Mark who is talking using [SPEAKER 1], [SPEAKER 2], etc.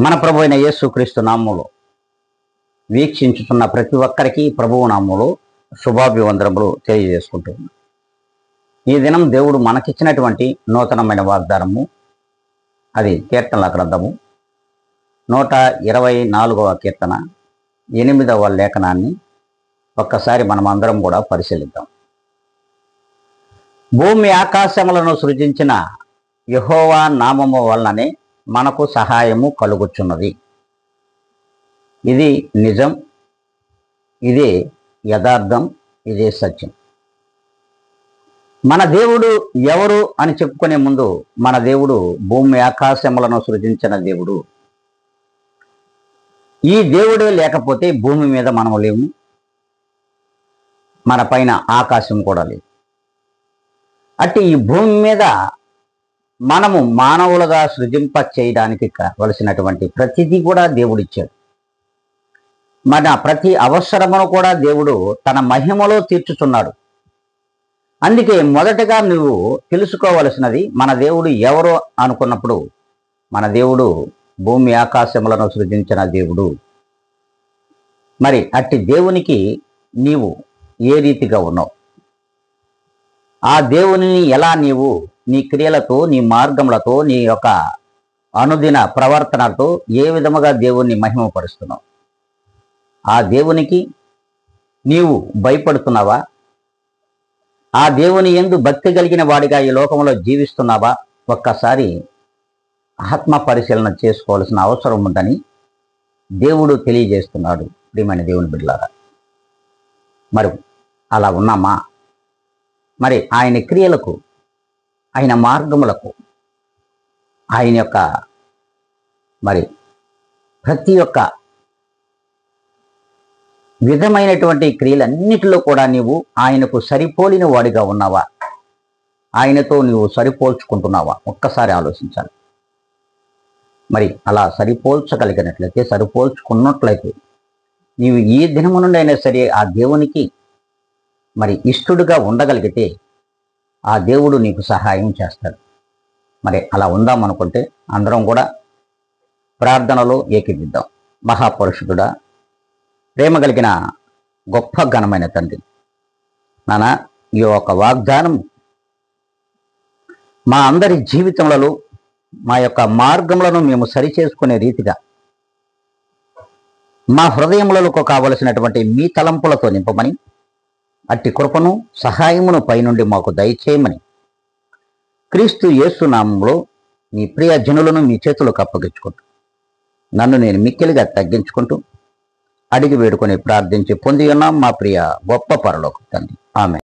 [SPEAKER 1] మన ప్రభు అయిన యేసుక్రీస్తు నామములో వీక్షించుతున్న ప్రతి ఒక్కరికి ప్రభువు నామములో శుభాభివందనములు తెలియజేసుకుంటున్నాం. ఈ దినం దేవుడు మనకిచ్చినటువంటి నూతనమైన వాగ్దానము, అది కీర్తనల గ్రంథము 124వ కీర్తన 8వ లేఖనాన్ని ఒక్కసారి మనం అందరం కూడా పరిశీలిద్దాం. భూమి ఆకాశములను సృజించిన యెహోవా నామము వలననే మనకు సహాయము కలుగుచున్నది. ఇది నిజం, ఇదే యథార్థం, ఇదే సత్యం. మన దేవుడు ఎవరు అని చెప్పుకునే ముందు, మన దేవుడు భూమి ఆకాశములను సృజించిన దేవుడు. ఈ దేవుడే లేకపోతే భూమి మీద మనము లేము, మన పైన ఆకాశం కూడా లేదు. అట్టి ఈ భూమి మీద మనము మానవులుగా సృజింప చేయడానికి కావలసినటువంటి ప్రతిదీ కూడా దేవుడిచ్చాడు. మన ప్రతి అవసరమును కూడా దేవుడు తన మహిమలో తీర్చుతున్నాడు. అందుకే మొదటగా నువ్వు తెలుసుకోవలసినది, మన దేవుడు ఎవరు అనుకున్నప్పుడు, మన దేవుడు భూమి ఆకాశములను సృజించిన దేవుడు. మరి అట్టి దేవునికి నీవు ఏ రీతిగా ఉన్నావు? ఆ దేవునిని ఎలా నీవు నీ క్రియలతో, నీ మార్గములతో, నీ యొక్క అనుదిన ప్రవర్తనతో ఏ విధముగా దేవుణ్ణి మహిమపరుస్తున్నావు? ఆ దేవునికి నీవు భయపడుతున్నావా? ఆ దేవుని యందు భక్తి కలిగిన వాడిగా ఈ లోకంలో జీవిస్తున్నావా? ఒక్కసారి ఆత్మ పరిశీలన చేసుకోవాల్సిన అవసరం ఉందని దేవుడు తెలియజేస్తున్నాడు. ప్రియమైన దేవుని బిడ్డలారా, మరి అలా ఉన్నామా? మరి ఆయన క్రియలకు, ఆయన మార్గములకు, ఆయన యొక్క మరి ప్రతి ఒక్క విధమైనటువంటి క్రియలన్నిటిలో కూడా నీవు ఆయనకు సరిపోలిన వాడిగా ఉన్నావా? ఆయనతో నీవు సరిపోల్చుకుంటున్నావా? ఒక్కసారి ఆలోచించాలి. మరి అలా సరిపోల్చగలిగినట్లయితే, సరిపోల్చుకున్నట్లయితే, నీవు ఈ దినము నుండి అయినా సరే ఆ దేవునికి మరి ఇష్టడుగా ఉండగలిగితే ఆ దేవుడు నీకు సహాయం చేస్తాడు. మరి అలా ఉందామనుకుంటే అందరం కూడా ప్రార్థనలో ఏకీభిద్దాం. మహాపురుషుడా, ప్రేమ కలిగిన గొప్ప ఘనమైన తండ్రి, నాన్న, ఈ యొక్క వాగ్దానం మా అందరి జీవితములలో, మా యొక్క మార్గములను మేము సరిచేసుకునే రీతిగా మా హృదయములకు కావలసినటువంటి మీ తలంపులతో నింపమని, అట్టి కృపను, సహాయమును పైనుండి మాకు దయచేయమని క్రీస్తు యేసు నామములో మీ ప్రియ జనులను మీ చేతులకు అప్పగించుకుంటూ, నన్ను నేను మిక్కిలిగా తగ్గించుకుంటూ అడిగి వేడుకొని ప్రార్థించి పొంది ఉన్నాం మా ప్రియ గొప్ప పరలోక తండ్రి. ఆమెన్.